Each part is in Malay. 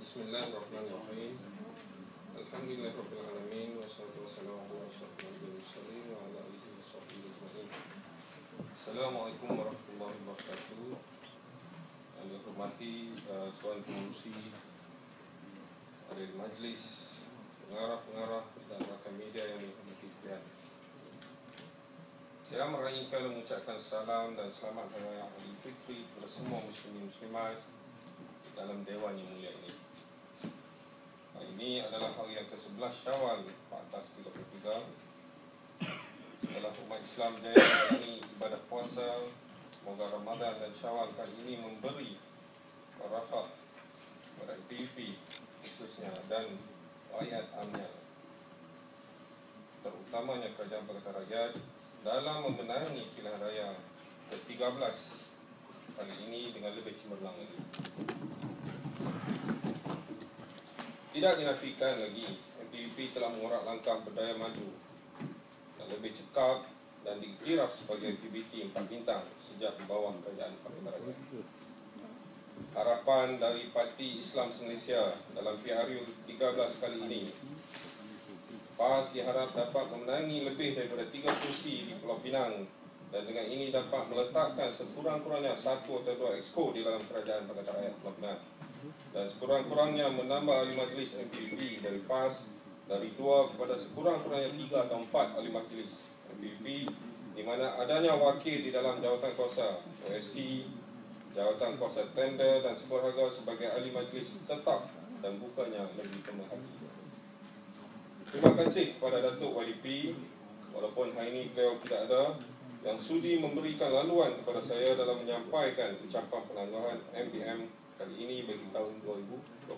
Bismillahirrahmanirrahim. Alhamdulillahirabbil alamin wassalatu wassalamu ala asyrofil mursalin wa ala alihi washabbihi ajmain. Assalamualaikum warahmatullahi wabarakatuh. Yang dihormati Tuan Pengerusi, ahli majlis, pengarah-pengarah dan rakan media yang dihormati sekalian. Saya meraihkan mengucapkan salam dan selamat hari raya Aidilfitri kepada semua muslimin muslimat dalam dewan yang mulia ini. Hari ini adalah hari yang ke-11 Syawal 1433. Setelah umat Islam jaya menjalani ibadah puasa, semoga Ramadan dan Syawal kali ini memberi barakah kepada PVP khususnya dan rakyat amnya, terutamanya Kerajaan Pakatan Rakyat dalam memenangi pilihan raya ke-13 kali ini dengan lebih cemerlang lagi. Tidak dinafikan lagi, MPVP telah mengorak langkah berdaya maju dan lebih cekap dan diiktiraf sebagai aktiviti 4 bintang sejak di bawah Kerajaan Pakatan Rakyat. Harapan dari Parti Islam Malaysia dalam PRU 13 kali ini, PAS diharap dapat memenangi lebih daripada 3 kursi di Pulau Pinang dan dengan ini dapat meletakkan sekurang-kurangnya 1 atau 2 exco di dalam Kerajaan Pakatan Rakyat Pulau Pinang dan sekurang-kurangnya menambah ahli majlis MPVP dari PAS dari 2 kepada sekurang-kurangnya 3 atau 4 ahli majlis MPVP, di mana adanya wakil di dalam jawatan kuasa OSC, jawatan kuasa tender dan seberharga sebagai ahli majlis tetap dan bukannya lebih pemerhati. Terima kasih kepada Datuk YDP, walaupun hari ini beliau tidak ada, yang sudi memberikan laluan kepada saya dalam menyampaikan ucapan penangguhan MBM kali ini bagi tahun 2012.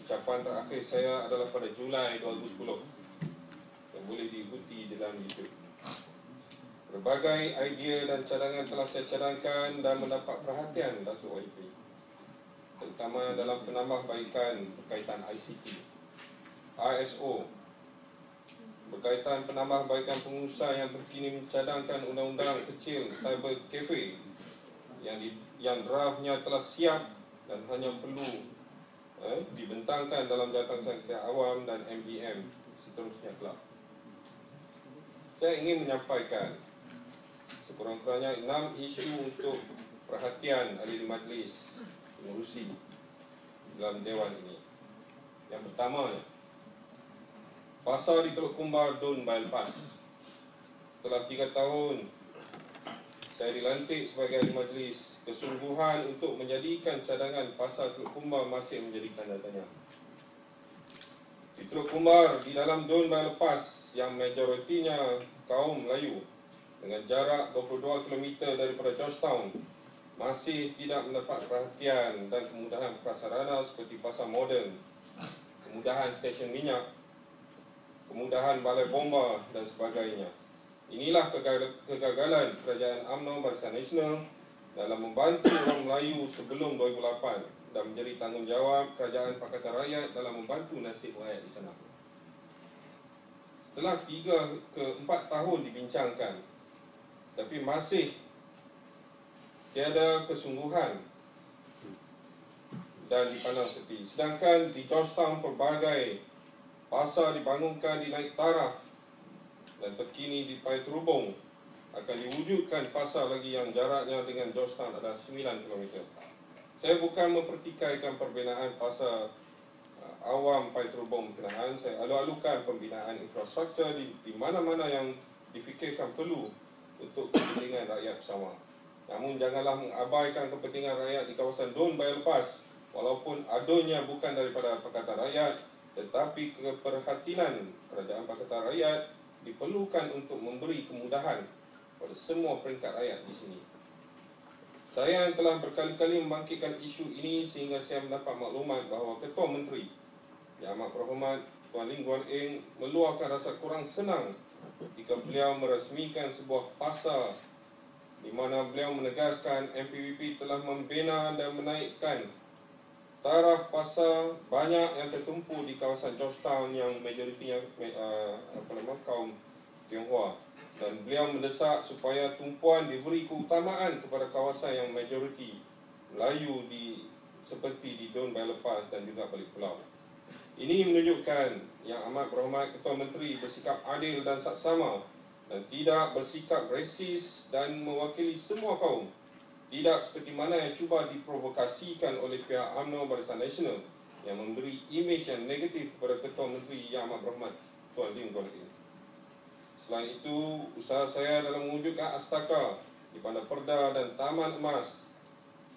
Ucapan terakhir saya adalah pada Julai 2010 yang boleh diikuti di dalam YouTube. Berbagai idea dan cadangan telah saya cadangkan dan mendapat perhatian Datuk YDP, terutama dalam penambahbaikan berkaitan ICT, ISO, berkaitan penambahbaikan pengusaha yang terkini mencadangkan undang-undang kecil cyber cafe yang draftnya telah siap dan hanya perlu dibentangkan dalam jawatan saksian awam dan MBM seterusnya kelak. Saya ingin menyampaikan sekurang-kurangnya 6 isu untuk perhatian ahli majlis pengerusi dalam dewan ini. Yang pertama, pasar di Teluk Kumbar don't bypass. Setelah 3 tahun saya dilantik sebagai ahli majlis, kesungguhan untuk menjadikan cadangan pasar Teluk Kumbar masih menjadi tanda tanya. Di Teluk Kumbar, di dalam don't bypass yang majoritinya kaum Melayu dengan jarak 22 km daripada Georgetown, masih tidak mendapat perhatian dan kemudahan prasarana seperti pasar moden, kemudahan stesen minyak, kemudahan balai bomba dan sebagainya. Inilah kegagalan Kerajaan UMNO Barisan Nasional dalam membantu orang Melayu sebelum 2008 dan menjadi tanggungjawab Kerajaan Pakatan Rakyat dalam membantu nasib rakyat di sana. Setelah 3 ke 4 tahun dibincangkan, tapi masih tiada kesungguhan dan dipandang sepi. Sedangkan di Georgetown pelbagai pasar dibangunkan di naik taraf dan terkini di Paya Terubung akan diwujudkan pasar lagi yang jaraknya dengan Georgetown adalah 9 km. Saya bukan mempertikaikan pembinaan pasar awam Paya Terubung berkenaan. Saya alu-alukan pembinaan infrastruktur di mana-mana yang difikirkan perlu untuk kepentingan rakyat bersama. Namun janganlah mengabaikan kepentingan rakyat di kawasan don't bypass, walaupun adunnya bukan daripada Pakatan Rakyat, tetapi keperhatian Kerajaan Pakatan Rakyat diperlukan untuk memberi kemudahan pada semua peringkat rakyat di sini. Saya yang telah berkali-kali membangkitkan isu ini sehingga saya mendapat maklumat bahawa Ketua Menteri Yang Amat Berhormat Tuan Lim Guan Eng meluahkan rasa kurang senang ketika beliau meresmikan sebuah pasar di mana beliau menegaskan MPVP telah membina dan menaikkan taraf pasar banyak yang tertumpu di kawasan Georgetown yang majoritinya kaum Tionghoa, dan beliau mendesak supaya tumpuan diberi keutamaan kepada kawasan yang majoriti Melayu di seperti di Dun Bypass dan juga Balik Pulau. Ini menunjukkan Yang Amat Berhormat Ketua Menteri bersikap adil dan saksama dan tidak bersikap resis dan mewakili semua kaum. Tidak seperti mana yang cuba diprovokasikan oleh pihak UMNO Barisan Nasional yang memberi imej yang negatif kepada Ketua Menteri Yang Amat Berhormat Tuan Lim Kuan Yin. Selain itu, usaha saya dalam mewujudkan Astaka di Bandar Perda dan Taman Emas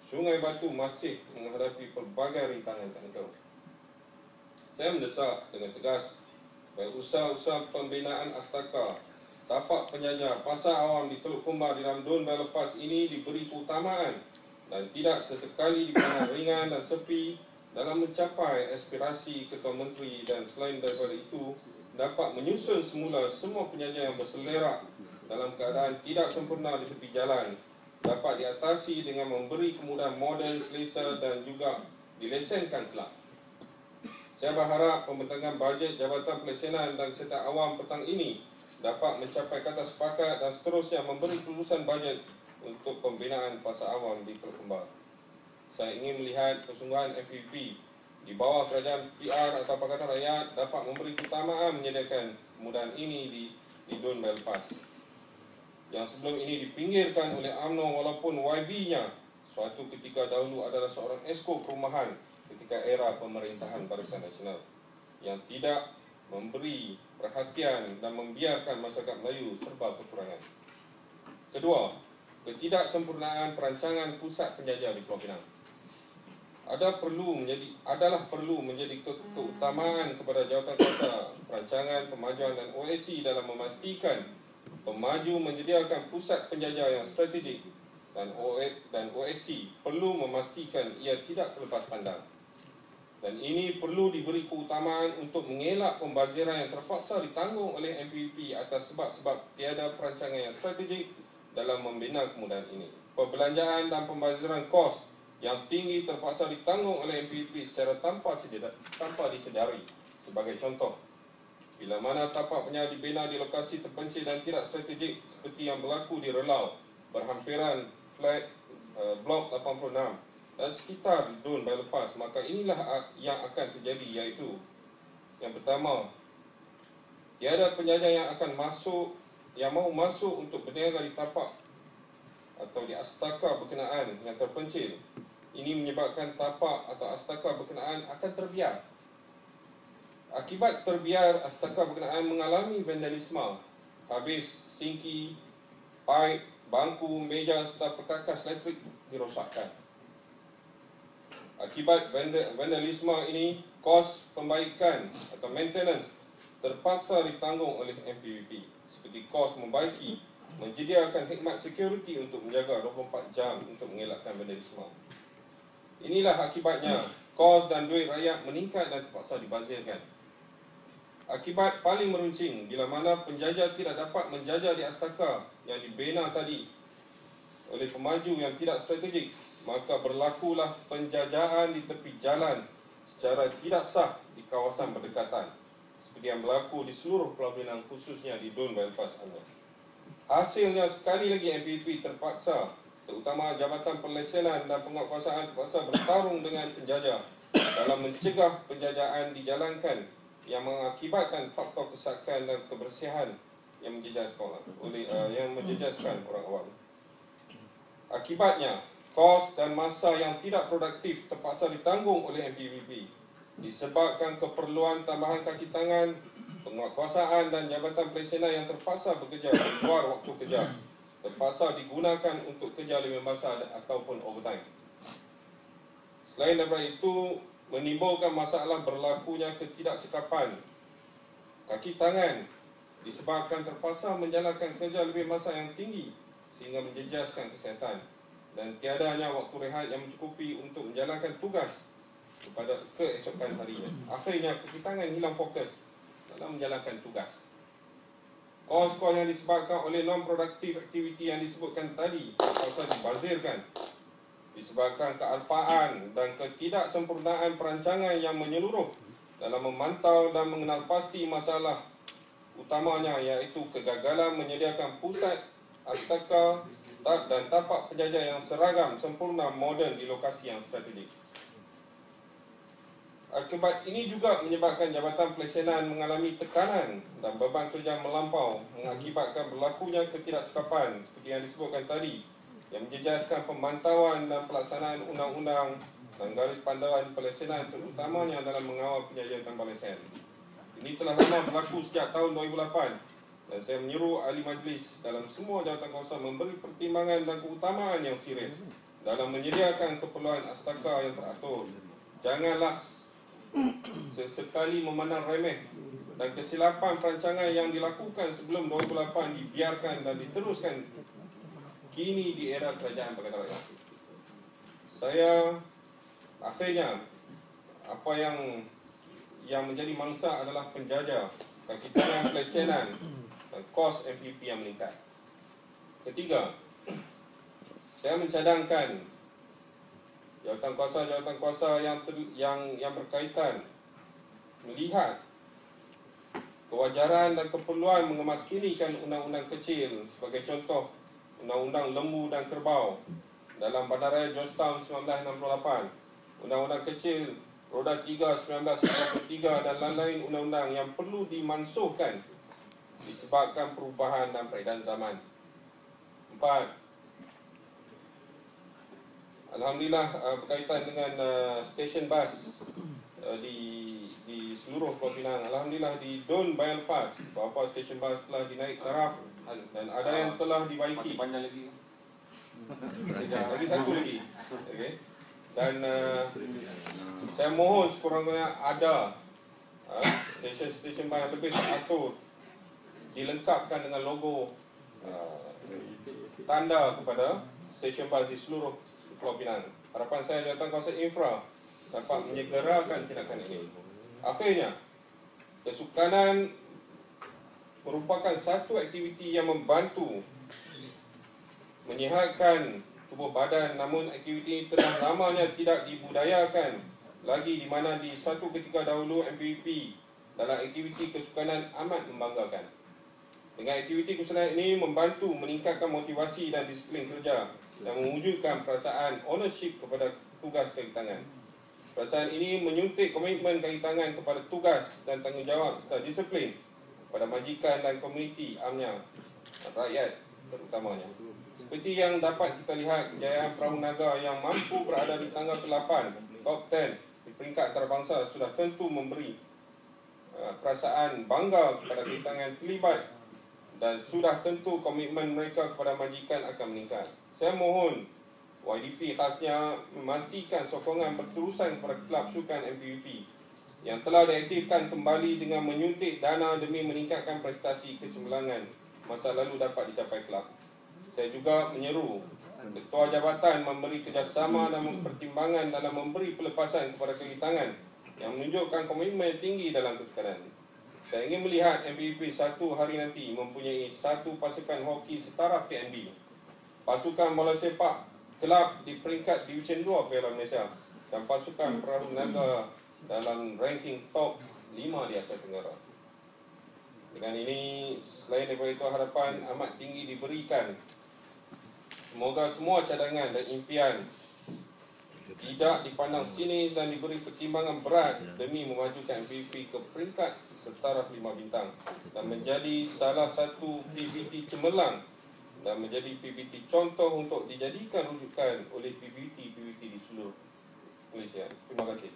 Sungai Batu masih menghadapi pelbagai rintangan sangkau. Saya mendesak dengan tegas bahawa usaha-usaha pembinaan Astaka, tapak penjajah pasar awam di Teluk Kumbar di dalam Dun Bypass ini diberi keutamaan dan tidak sesekali dipandang ringan dan sepi dalam mencapai aspirasi Ketua Menteri, dan selain daripada itu dapat menyusun semula semua penjajah yang berselerak dalam keadaan tidak sempurna di tepi jalan dapat diatasi dengan memberi kemudahan moden, selesa dan juga dilesenkan kelak. Saya berharap pembentangan bajet Jabatan Pelesenan dan Kesihatan Awam petang ini dapat mencapai kata sepakat dan seterusnya memberi kelulusan bajet untuk pembinaan pasar awam di Teluk Kumbar. Saya ingin melihat kesungguhan MPP di bawah kerajaan PR atau Pakatan Rakyat dapat memberi keutamaan menyediakan kemudahan ini di Dun Bypass yang sebelum ini dipinggirkan oleh UMNO walaupun YB-nya suatu ketika dahulu adalah seorang esko perumahan ketika era pemerintahan Barisan Nasional yang tidak memberi perhatian dan membiarkan masyarakat Melayu serba kekurangan. Kedua, ketidaksempurnaan perancangan pusat penjajah di Pulau Pinang adalah perlu menjadi keutamaan kepada Jawatankuasa Perancangan, Pemajuan dan OSC dalam memastikan pemaju menyediakan pusat penjajah yang strategik dan OSC perlu memastikan ia tidak terlepas pandang. Dan ini perlu diberi keutamaan untuk mengelak pembaziran yang terpaksa ditanggung oleh MPP atas sebab-sebab tiada perancangan yang strategik dalam membina kemudahan ini. Perbelanjaan dan pembaziran kos yang tinggi terpaksa ditanggung oleh MPP secara tanpa disedari. Sebagai contoh, bila mana tapak penjajah dibina di lokasi terpencil dan tidak strategik seperti yang berlaku di Relau, berhampiran flat blok 86 dan sekitar Dun Bypass, maka inilah yang akan terjadi, iaitu yang pertama, tiada penjajah yang akan masuk, yang mahu masuk untuk berniaga di tapak atau di Astaka berkenaan yang terpencil. Ini menyebabkan tapak atau Astaka berkenaan akan terbiar. Akibat terbiar, Astaka berkenaan mengalami vandalisme, habis sinki, paip, bangku, meja serta perkakas elektrik dirosakkan. Akibat vandalisme ini, kos pembaikan atau maintenance terpaksa ditanggung oleh MPVP, seperti kos membaiki, menyediakan khidmat security untuk menjaga 24 jam untuk mengelakkan vandalisme. Inilah akibatnya, kos dan duit rakyat meningkat dan terpaksa dibazirkan. Akibat paling meruncing, bila mana penjajah tidak dapat menjajah di Astaka yang dibina tadi oleh pemaju yang tidak strategik, maka berlakulah penjajahan di tepi jalan secara tidak sah di kawasan berdekatan, seperti yang berlaku di seluruh Pulau Pinang, khususnya di Dun Bypass. Hasilnya, sekali lagi MPP terpaksa, terutama Jabatan Pelesenan dan Penguatkuasaan terpaksa bertarung dengan penjajah dalam mencegah penjajahan dijalankan yang mengakibatkan faktor kesakan dan kebersihan yang menjejaskan orang awam. Akibatnya, kos dan masa yang tidak produktif terpaksa ditanggung oleh MPVP disebabkan keperluan tambahan kaki tangan, penguatkuasaan dan Jabatan Pelesenan yang terpaksa bekerja di luar waktu kerja terpaksa digunakan untuk kerja lebih masa ataupun overtime. Selain daripada itu, menimbulkan masalah berlakunya ketidakcekapan kaki tangan disebabkan terpaksa menjalankan kerja lebih masa yang tinggi sehingga menjejaskan kesihatan dan tiadanya waktu rehat yang mencukupi untuk menjalankan tugas kepada keesokan harinya. Akhirnya kaki tangan hilang fokus dalam menjalankan tugas. Kos-kos yang disebabkan oleh non-productive activity yang disebutkan tadi terpaksa dibazirkan disebabkan kealpaan dan ketidaksempurnaan perancangan yang menyeluruh dalam memantau dan mengenal pasti masalah utamanya, iaitu kegagalan menyediakan pusat Astaka dan tapak penjajah yang seragam, sempurna, moden di lokasi yang strategik. Akibat ini juga menyebabkan Jabatan Pelesenan mengalami tekanan dan beban kerja melampau, mengakibatkan berlakunya ketidakcekapan seperti yang disebutkan tadi, yang menjejaskan pemantauan dan pelaksanaan undang-undang dan garis panduan pelesenan, terutamanya dalam mengawal penjajahan tambang lesen. Ini telah lama berlaku sejak tahun 2008 dan saya menyeru ahli majlis dalam semua jawatankuasa memberi pertimbangan dan keutamaan yang serius dalam menyediakan keperluan astaka yang teratur. Janganlah sesekali memandang remeh dan kesilapan perancangan yang dilakukan sebelum 2008 dibiarkan dan diteruskan kini di era kerajaan Pakatan Rakyat. Saya akhirnya apa yang menjadi mangsa adalah penjajah, kaki tangan pelesenan dan kos MPP yang meningkat. Ketiga, saya mencadangkan jawatan-kuasa yang berkaitan melihat kewajaran dan keperluan mengemaskinikan undang-undang kecil, sebagai contoh Undang-Undang Lembu dan Kerbau dalam Bandaraya Georgetown 1968, Undang-Undang Kecil Roda 3 1993 dan lain-lain undang-undang yang perlu dimansuhkan disebabkan perubahan dan peredaran zaman. 4. Alhamdulillah, berkaitan dengan stesen bas di seluruh Pulau Pinang, alhamdulillah di Don Bayal Pass beberapa stesen bas telah dinaik taraf dan ada yang telah dibaiki. Panjang lagi. Lagi satu lagi. Okay. Dan saya mohon sekurang-kurangnya ada stesen bas yang lebih teratur, dilengkapkan dengan logo tanda kepada stesen bas di seluruh Pulau Pinang. Harapan saya Jawatankuasa Infra dapat menyegerakan tindakan ini. Akhirnya, kesukanan merupakan satu aktiviti yang membantu menyihatkan tubuh badan, namun aktiviti ini telah lamanya tidak dibudayakan lagi, di mana di satu ketika dahulu MPP dalam aktiviti kesukanan amat membanggakan. Dengan aktiviti kesukanan ini membantu meningkatkan motivasi dan disiplin kerja dan mewujudkan perasaan ownership kepada tugas kaki tangan. Perasaan ini menyuntik komitmen kaki tangan kepada tugas dan tanggungjawab serta disiplin pada majikan dan komuniti amnya dan rakyat terutamanya. Seperti yang dapat kita lihat, kejayaan Perahu Naga yang mampu berada di tangga ke-8 top 10 di peringkat antarabangsa sudah tentu memberi perasaan bangga kepada kaki tangan terlibat, dan sudah tentu komitmen mereka kepada majikan akan meningkat. Saya mohon YDP khasnya memastikan sokongan berterusan kepada kelab sukan MPVP yang telah diaktifkan kembali dengan menyuntik dana demi meningkatkan prestasi kecemerlangan masa lalu dapat dicapai kelab. Saya juga menyeru Ketua Jabatan memberi kerjasama dan pertimbangan dalam memberi pelepasan kepada kaki tangan yang menunjukkan komitmen tinggi dalam kesukanan. Saya ingin melihat MPVP satu hari nanti mempunyai satu pasukan hoki setaraf TNB, pasukan bola sepak kelab di peringkat Division 2 Piala Malaysia, dan pasukan Perahu Naga dalam ranking top 5 di Asia Tenggara. Dengan ini, selain daripada itu, harapan amat tinggi diberikan. Semoga semua cadangan dan impian tidak dipandang sinis dan diberi pertimbangan berat demi memajukan MPVP ke peringkat setaraf 5 bintang dan menjadi salah satu PBT cemerlang dan menjadi PBT contoh untuk dijadikan rujukan oleh PBT di seluruh Malaysia. Terima kasih.